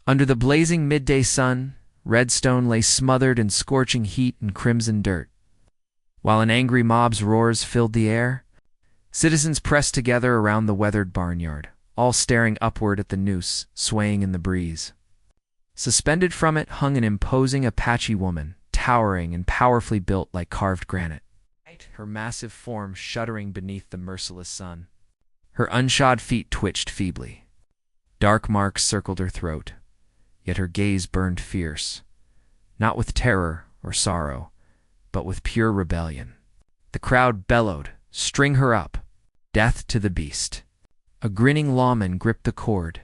Under the blazing midday sun, Redstone lay smothered in scorching heat and crimson dirt. While an angry mob's roars filled the air, citizens pressed together around the weathered barnyard, all staring upward at the noose swaying in the breeze. Suspended from it hung an imposing Apache woman, towering and powerfully built like carved granite, her massive form shuddering beneath the merciless sun. Her unshod feet twitched feebly. Dark marks circled her throat, yet her gaze burned fierce, not with terror or sorrow, but with pure rebellion. The crowd bellowed, "String her up! Death to the beast!" A grinning lawman gripped the cord,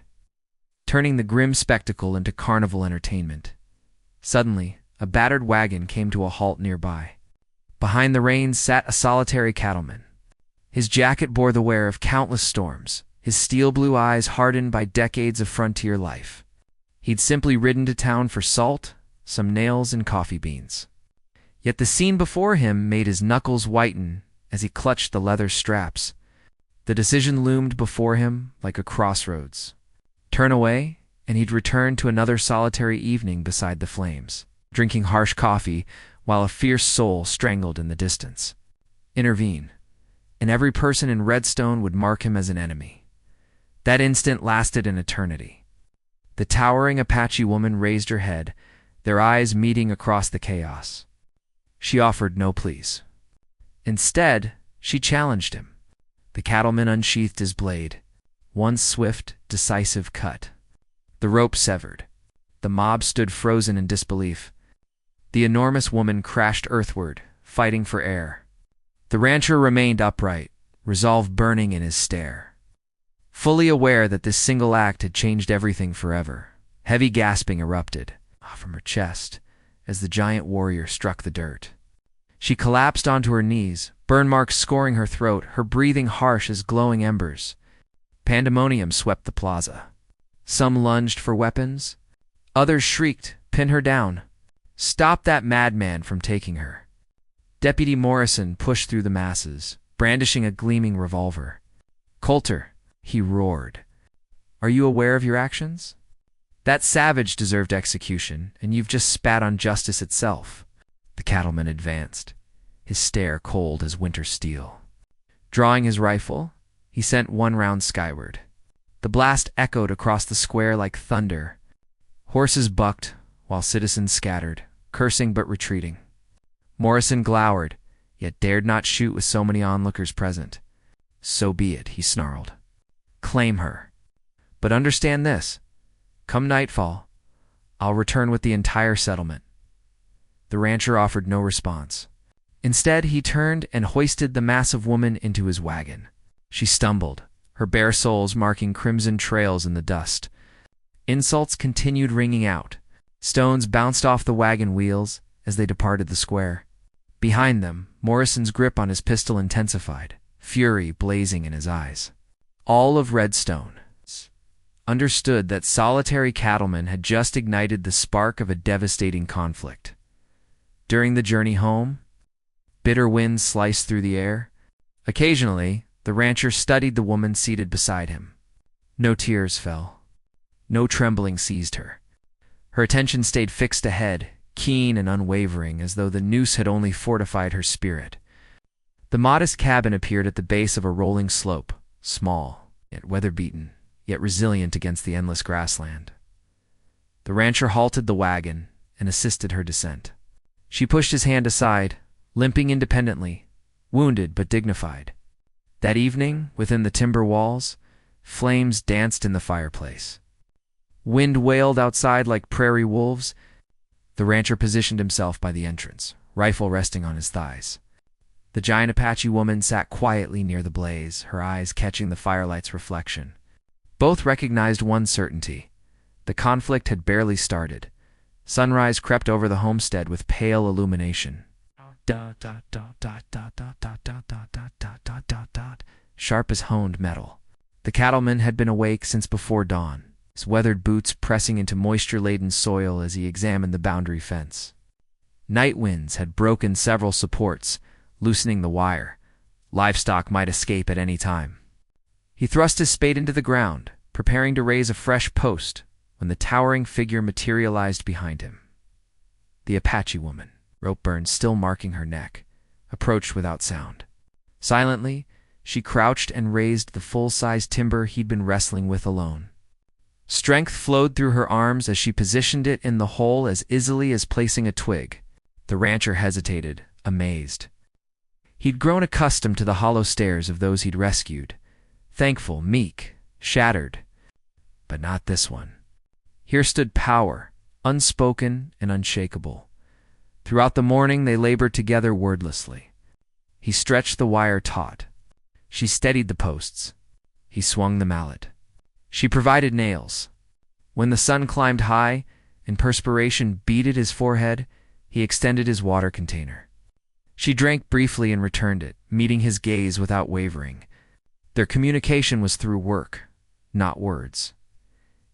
turning the grim spectacle into carnival entertainment. Suddenly, a battered wagon came to a halt nearby. Behind the reins sat a solitary cattleman. His jacket bore the wear of countless storms, his steel-blue eyes hardened by decades of frontier life. He'd simply ridden to town for salt, some nails, and coffee beans. Yet the scene before him made his knuckles whiten as he clutched the leather straps. The decision loomed before him like a crossroads. Turn away, and he'd return to another solitary evening beside the flames, drinking harsh coffee while a fierce soul strangled in the distance. Intervene, and every person in Redstone would mark him as an enemy. That instant lasted an eternity. The towering Apache woman raised her head, their eyes meeting across the chaos. She offered no pleas. Instead, she challenged him. The cattleman unsheathed his blade. One swift, decisive cut. The rope severed. The mob stood frozen in disbelief. The enormous woman crashed earthward, fighting for air. The rancher remained upright, resolve burning in his stare. Fully aware that this single act had changed everything forever, heavy gasping erupted from her chest as the giant warrior struck the dirt. She collapsed onto her knees, burn marks scoring her throat, her breathing harsh as glowing embers. Pandemonium swept the plaza. Some lunged for weapons. Others shrieked, "Pin her down! Stop that madman from taking her!" Deputy Morrison pushed through the masses, brandishing a gleaming revolver. "Coulter," he roared, "are you aware of your actions? That savage deserved execution, and you've just spat on justice itself." The cattleman advanced, his stare cold as winter steel. Drawing his rifle, he sent one round skyward. The blast echoed across the square like thunder. Horses bucked, while citizens scattered, cursing but retreating. Morrison glowered, yet dared not shoot with so many onlookers present. "So be it," he snarled. "Claim her. But understand this. Come nightfall, I'll return with the entire settlement." The rancher offered no response. Instead, he turned and hoisted the massive woman into his wagon. She stumbled, her bare soles marking crimson trails in the dust. Insults continued ringing out. Stones bounced off the wagon wheels as they departed the square. Behind them, Morrison's grip on his pistol intensified, fury blazing in his eyes. All of Redstone understood that solitary cattleman had just ignited the spark of a devastating conflict. During the journey home, bitter winds sliced through the air. Occasionally, the rancher studied the woman seated beside him. No tears fell. No trembling seized her. Her attention stayed fixed ahead, keen and unwavering, as though the noose had only fortified her spirit. The modest cabin appeared at the base of a rolling slope, small, yet weather-beaten, yet resilient against the endless grassland. The rancher halted the wagon and assisted her descent. She pushed his hand aside, limping independently, wounded but dignified. That evening, within the timber walls, flames danced in the fireplace. Wind wailed outside like prairie wolves. The rancher positioned himself by the entrance, rifle resting on his thighs. The giant Apache woman sat quietly near the blaze, her eyes catching the firelight's reflection. Both recognized one certainty. The conflict had barely started. Sunrise crept over the homestead with pale illumination. Sharp as honed metal. The cattleman had been awake since before dawn, his weathered boots pressing into moisture-laden soil as he examined the boundary fence. Night winds had broken several supports, loosening the wire. Livestock might escape at any time. He thrust his spade into the ground, preparing to raise a fresh post, when the towering figure materialized behind him. The Apache woman, rope burns still marking her neck, approached without sound. Silently, she crouched and raised the full-size timber he'd been wrestling with alone. Strength flowed through her arms as she positioned it in the hole as easily as placing a twig. The rancher hesitated, amazed. He'd grown accustomed to the hollow stares of those he'd rescued, thankful, meek, shattered. But not this one. Here stood power, unspoken and unshakable. Throughout the morning they labored together wordlessly. He stretched the wire taut. She steadied the posts. He swung the mallet. She provided nails. When the sun climbed high and perspiration beaded his forehead, he extended his water container. She drank briefly and returned it, meeting his gaze without wavering. Their communication was through work, not words.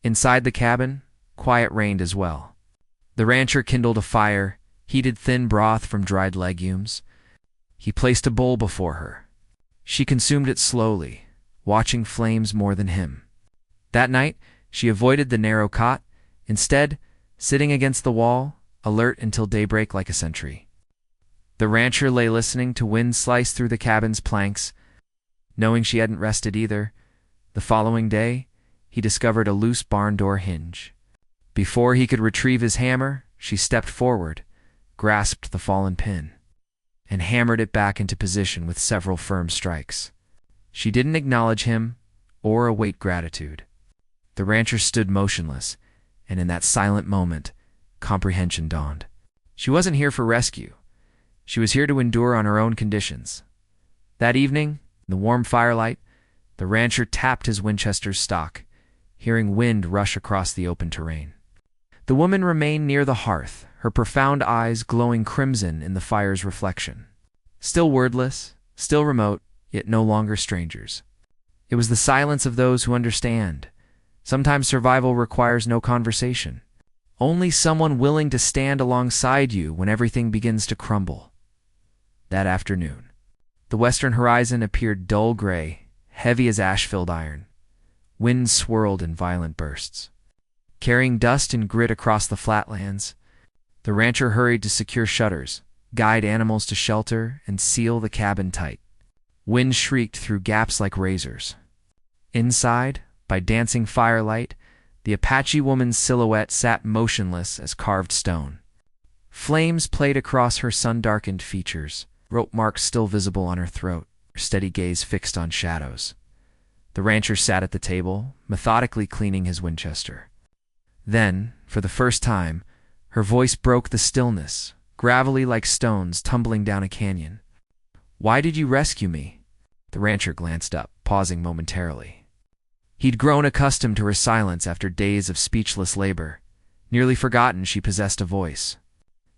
Inside the cabin, quiet reigned as well. The rancher kindled a fire, heated thin broth from dried legumes. He placed a bowl before her. She consumed it slowly, watching flames more than him. That night, she avoided the narrow cot, instead, sitting against the wall, alert until daybreak like a sentry. The rancher lay listening to wind slice through the cabin's planks. Knowing she hadn't rested either, the following day, he discovered a loose barn door hinge. Before he could retrieve his hammer, she stepped forward, grasped the fallen pin, and hammered it back into position with several firm strikes. She didn't acknowledge him or await gratitude. The rancher stood motionless, and in that silent moment, comprehension dawned. She wasn't here for rescue. She was here to endure on her own conditions. That evening, in the warm firelight, the rancher tapped his Winchester's stock, hearing wind rush across the open terrain. The woman remained near the hearth, her profound eyes glowing crimson in the fire's reflection. Still wordless, still remote, yet no longer strangers. It was the silence of those who understand. Sometimes survival requires no conversation. Only someone willing to stand alongside you when everything begins to crumble. That afternoon, the western horizon appeared dull gray, heavy as ash-filled iron. Wind swirled in violent bursts. Carrying dust and grit across the flatlands, the rancher hurried to secure shutters, guide animals to shelter, and seal the cabin tight. Wind shrieked through gaps like razors. Inside, by dancing firelight, the Apache woman's silhouette sat motionless as carved stone. Flames played across her sun-darkened features, rope marks still visible on her throat, her steady gaze fixed on shadows. The rancher sat at the table, methodically cleaning his Winchester. Then, for the first time, her voice broke the stillness, gravelly like stones tumbling down a canyon. "Why did you rescue me?" The rancher glanced up, pausing momentarily. He'd grown accustomed to her silence after days of speechless labor, nearly forgotten she possessed a voice.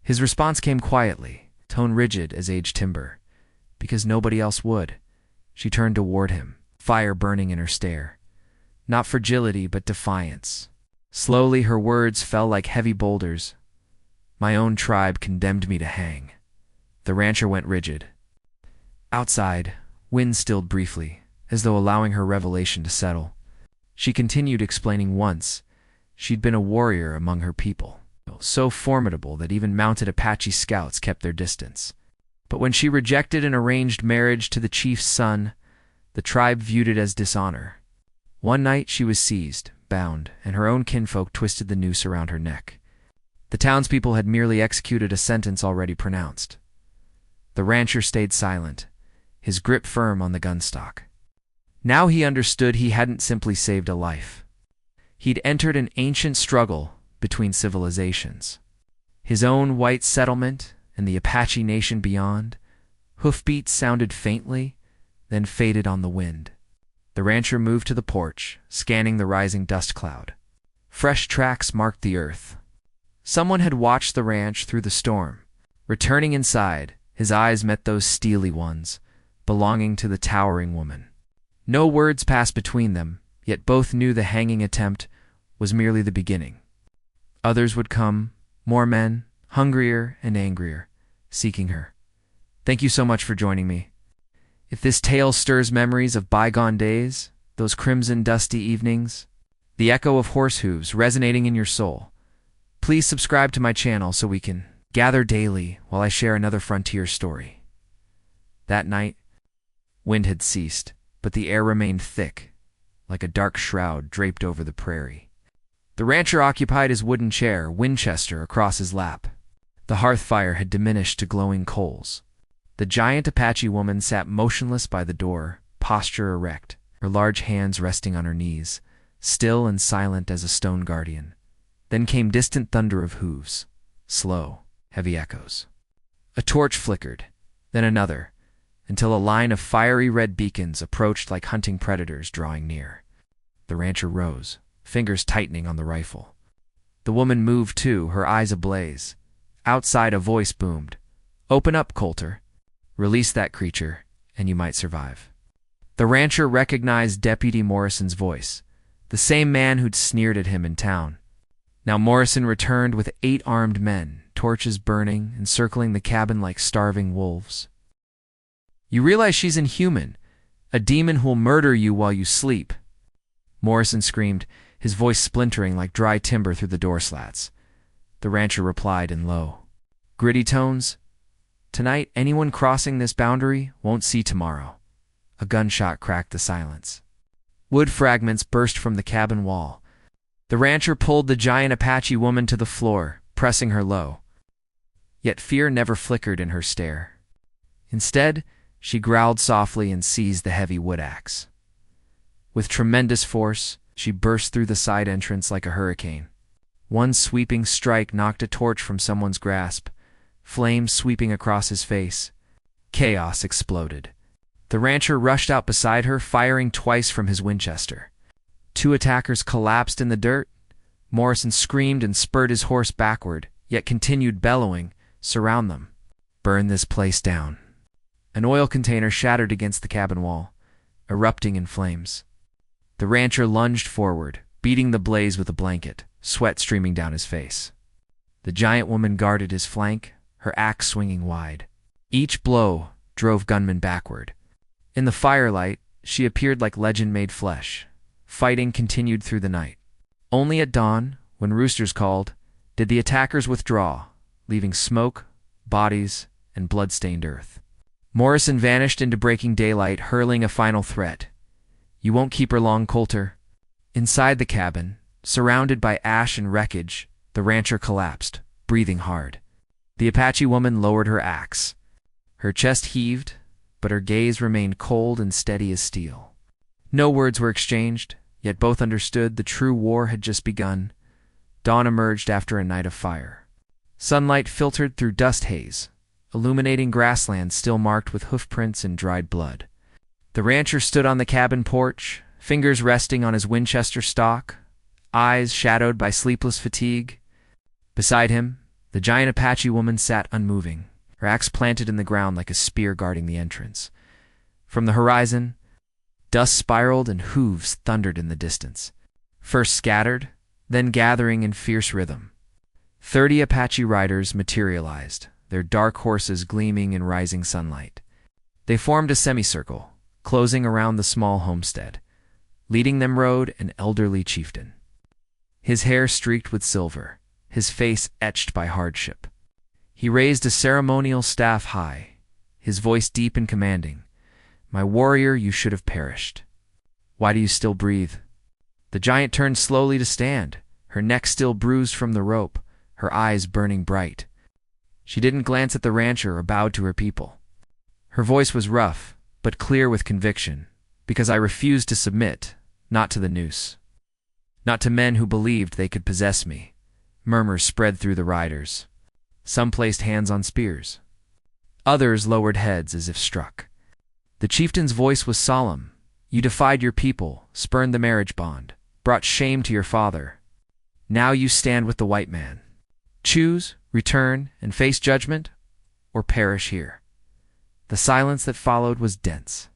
His response came quietly, tone rigid as aged timber. Because nobody else would. She turned toward him, fire burning in her stare. Not fragility, but defiance. Slowly her words fell like heavy boulders. "My own tribe condemned me to hang." The rancher went rigid. Outside, wind stilled briefly, as though allowing her revelation to settle. She continued explaining once, she'd been a warrior among her people, so formidable that even mounted Apache scouts kept their distance. But when she rejected an arranged marriage to the chief's son, the tribe viewed it as dishonor. One night she was seized, bound, and her own kinfolk twisted the noose around her neck. The townspeople had merely executed a sentence already pronounced. The rancher stayed silent, his grip firm on the gunstock. Now he understood he hadn't simply saved a life. He'd entered an ancient struggle between civilizations. His own white settlement and the Apache nation beyond. Hoofbeats sounded faintly, then faded on the wind. The rancher moved to the porch, scanning the rising dust cloud. Fresh tracks marked the earth. Someone had watched the ranch through the storm. Returning inside, his eyes met those steely ones, belonging to the towering woman. No words passed between them, yet both knew the hanging attempt was merely the beginning. Others would come, more men, hungrier and angrier, seeking her. Thank you so much for joining me. If this tale stirs memories of bygone days, those crimson dusty evenings, the echo of horse hooves resonating in your soul. Please subscribe to my channel so we can gather daily while I share another frontier story. That night, wind had ceased, but the air remained thick, like a dark shroud draped over the prairie. The rancher occupied his wooden chair, Winchester, across his lap. The hearth fire had diminished to glowing coals. The giant Apache woman sat motionless by the door, posture erect, her large hands resting on her knees, still and silent as a stone guardian. Then came distant thunder of hooves, slow, heavy echoes. A torch flickered, then another, until a line of fiery red beacons approached like hunting predators drawing near. The rancher rose, fingers tightening on the rifle. The woman moved too, her eyes ablaze. Outside a voice boomed, "Open up, Coulter. Release that creature, and you might survive." The rancher recognized Deputy Morrison's voice, the same man who'd sneered at him in town. Now Morrison returned with 8 armed men, torches burning, encircling the cabin like starving wolves. "You realize she's inhuman, a demon who'll murder you while you sleep," Morrison screamed, his voice splintering like dry timber through the door slats. The rancher replied in low, gritty tones, "Tonight, anyone crossing this boundary won't see tomorrow." A gunshot cracked the silence. Wood fragments burst from the cabin wall. The rancher pulled the giant Apache woman to the floor, pressing her low. Yet fear never flickered in her stare. Instead, she growled softly and seized the heavy wood axe. With tremendous force, she burst through the side entrance like a hurricane. One sweeping strike knocked a torch from someone's grasp, flames sweeping across his face. Chaos exploded. The rancher rushed out beside her, firing twice from his Winchester. 2 attackers collapsed in the dirt. Morrison screamed and spurred his horse backward, yet continued bellowing, "Surround them. Burn this place down." An oil container shattered against the cabin wall, erupting in flames. The rancher lunged forward, beating the blaze with a blanket, sweat streaming down his face. The giant woman guarded his flank, her axe swinging wide. Each blow drove gunmen backward. In the firelight, she appeared like legend-made flesh. Fighting continued through the night. Only at dawn, when roosters called, did the attackers withdraw, leaving smoke, bodies, and blood-stained earth. Morrison vanished into breaking daylight, hurling a final threat. "You won't keep her long, Coulter." Inside the cabin, surrounded by ash and wreckage, the rancher collapsed, breathing hard. The Apache woman lowered her axe. Her chest heaved, but her gaze remained cold and steady as steel. No words were exchanged, yet both understood the true war had just begun. Dawn emerged after a night of fire. Sunlight filtered through dust haze, illuminating grasslands still marked with hoofprints and dried blood. The rancher stood on the cabin porch, fingers resting on his Winchester stock, eyes shadowed by sleepless fatigue. Beside him, the giant Apache woman sat unmoving, her axe planted in the ground like a spear guarding the entrance. From the horizon, dust spiraled and hooves thundered in the distance, first scattered, then gathering in fierce rhythm. 30 Apache riders materialized, their dark horses gleaming in rising sunlight. They formed a semicircle, closing around the small homestead. Leading them rode an elderly chieftain. His hair streaked with silver, his face etched by hardship. He raised a ceremonial staff high, his voice deep and commanding. "My warrior, you should have perished. Why do you still breathe?" The giant turned slowly to stand, her neck still bruised from the rope, her eyes burning bright. She didn't glance at the rancher or bowed to her people. Her voice was rough, but clear with conviction, "Because I refused to submit, not to the noose. Not to men who believed they could possess me." Murmurs spread through the riders. Some placed hands on spears. Others lowered heads as if struck. The chieftain's voice was solemn. "You defied your people, spurned the marriage bond, brought shame to your father. Now you stand with the white man. Choose, return, and face judgment, or perish here." The silence that followed was dense,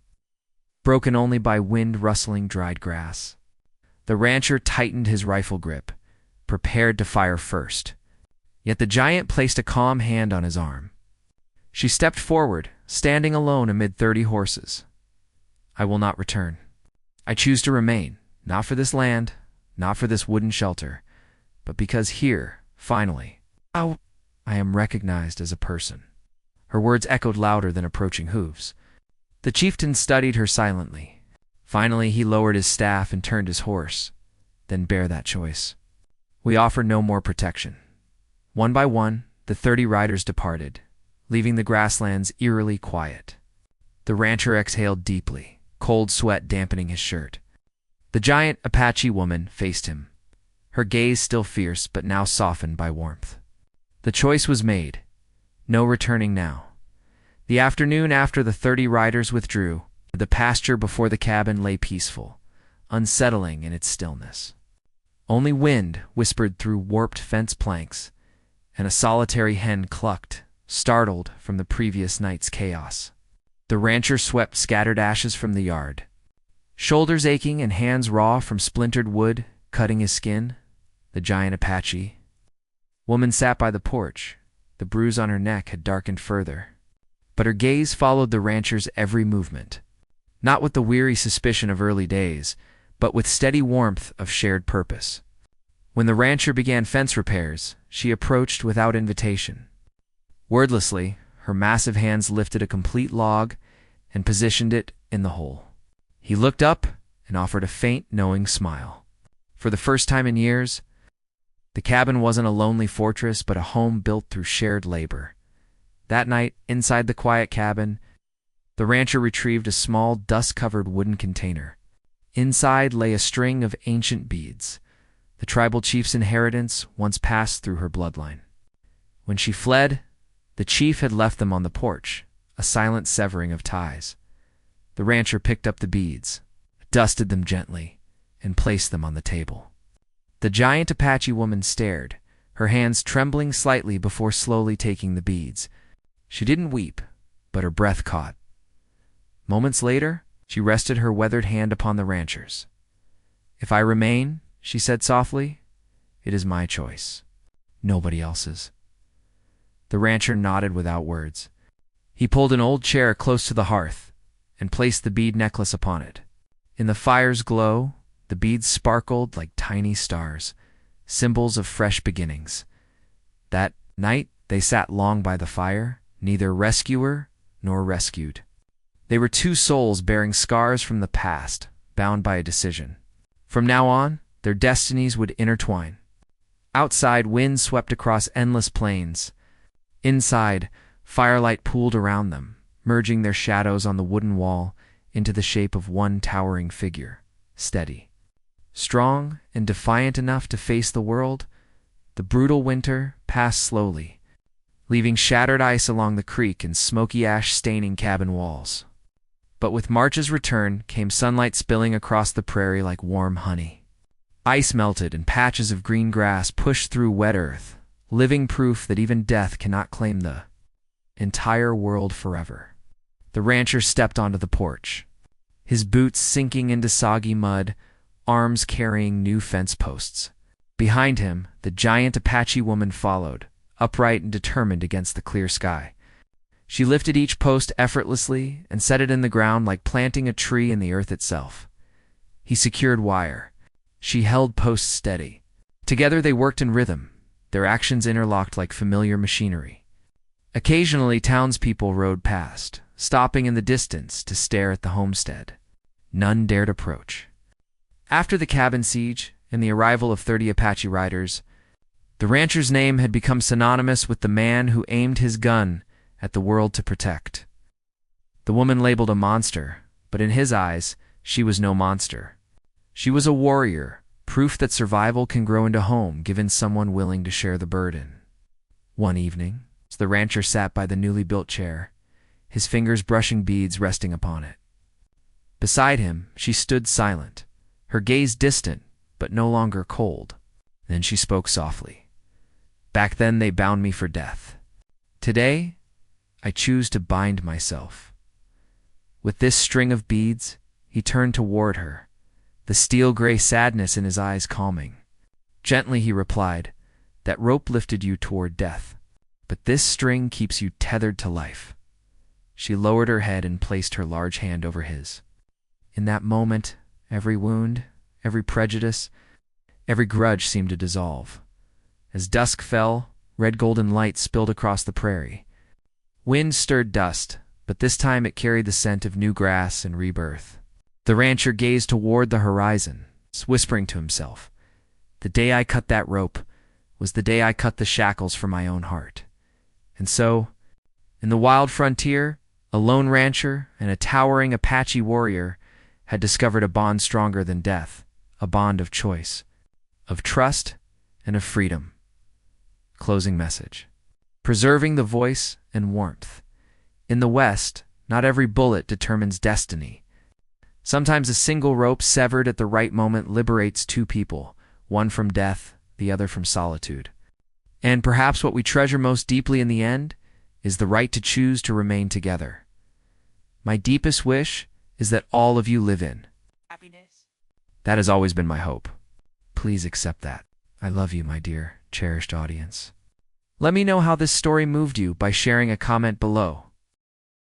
broken only by wind-rustling dried grass. The rancher tightened his rifle grip, prepared to fire first. Yet the giant placed a calm hand on his arm. She stepped forward, standing alone amid 30 horses. "I will not return. I choose to remain, not for this land, not for this wooden shelter, but because here, finally, I am recognized as a person." Her words echoed louder than approaching hooves. The chieftain studied her silently. Finally, he lowered his staff and turned his horse. "Then bear that choice. We offer no more protection." One by one, the 30 riders departed, leaving the grasslands eerily quiet. The rancher exhaled deeply, cold sweat dampening his shirt. The giant Apache woman faced him, her gaze still fierce but now softened by warmth. The choice was made. No returning now. The afternoon after the 30 riders withdrew, the pasture before the cabin lay peaceful, unsettling in its stillness. Only wind whispered through warped fence planks, and a solitary hen clucked, startled from the previous night's chaos. The rancher swept scattered ashes from the yard. Shoulders aching and hands raw from splintered wood cutting his skin, the giant Apache woman sat by the porch. The bruise on her neck had darkened further, but her gaze followed the rancher's every movement, not with the weary suspicion of early days, but with steady warmth of shared purpose. When the rancher began fence repairs, she approached without invitation. Wordlessly, her massive hands lifted a complete log and positioned it in the hole. He looked up and offered a faint, knowing smile. For the first time in years, the cabin wasn't a lonely fortress, but a home built through shared labor. That night, inside the quiet cabin, the rancher retrieved a small, dust-covered wooden container. Inside lay a string of ancient beads, the tribal chief's inheritance once passed through her bloodline. When she fled, the chief had left them on the porch, a silent severing of ties. The rancher picked up the beads, dusted them gently, and placed them on the table. The giant Apache woman stared, her hands trembling slightly before slowly taking the beads. She didn't weep, but her breath caught. Moments later, she rested her weathered hand upon the rancher's. "If I remain," she said softly, "it is my choice, nobody else's." The rancher nodded without words. He pulled an old chair close to the hearth and placed the bead necklace upon it. In the fire's glow, the beads sparkled like tiny stars, symbols of fresh beginnings. That night, they sat long by the fire, neither rescuer nor rescued. They were two souls bearing scars from the past, bound by a decision. From now on, their destinies would intertwine. Outside, wind swept across endless plains. Inside, firelight pooled around them, merging their shadows on the wooden wall into the shape of one towering figure, steady. Strong and defiant enough to face the world, the brutal winter passed slowly, leaving shattered ice along the creek and smoky ash staining cabin walls. But with March's return came sunlight spilling across the prairie like warm honey. Ice melted and patches of green grass pushed through wet earth, living proof that even death cannot claim the entire world forever. The rancher stepped onto the porch, his boots sinking into soggy mud, arms carrying new fence posts. Behind him, the giant Apache woman followed, upright and determined against the clear sky. She lifted each post effortlessly and set it in the ground like planting a tree in the earth itself. He secured wire. She held posts steady. Together they worked in rhythm, their actions interlocked like familiar machinery. Occasionally, townspeople rode past, stopping in the distance to stare at the homestead. None dared approach. After the cabin siege and the arrival of 30 Apache riders, the rancher's name had become synonymous with the man who aimed his gun at the world to protect. The woman labeled a monster, but in his eyes, she was no monster. She was a warrior, proof that survival can grow into home given someone willing to share the burden. One evening, as the rancher sat by the newly built chair, his fingers brushing beads resting upon it. Beside him, she stood silent, her gaze distant, but no longer cold. Then she spoke softly. "Back then they bound me for death. Today, I choose to bind myself." With this string of beads, he turned toward her, the steel-gray sadness in his eyes calming. Gently he replied, "That rope lifted you toward death, but this string keeps you tethered to life." She lowered her head and placed her large hand over his. In that moment, every wound, every prejudice, Every grudge seemed to dissolve. As dusk fell, red golden light spilled across the prairie. Wind stirred dust, but this time it carried the scent of new grass and rebirth. The rancher gazed toward the horizon, whispering to himself, "The day I cut that rope was the day I cut the shackles from my own heart." And so, in the wild frontier, a lone rancher and a towering Apache warrior had discovered a bond stronger than death, a bond of choice, of trust, and of freedom. Closing message. Preserving the voice and warmth. In the West, not every bullet determines destiny. Sometimes a single rope severed at the right moment liberates two people, one from death, the other from solitude. And perhaps what we treasure most deeply in the end is the right to choose to remain together. My deepest wish is that all of you live in happiness. That has always been my hope. Please accept that. I love you, my dear, cherished audience. Let me know how this story moved you by sharing a comment below.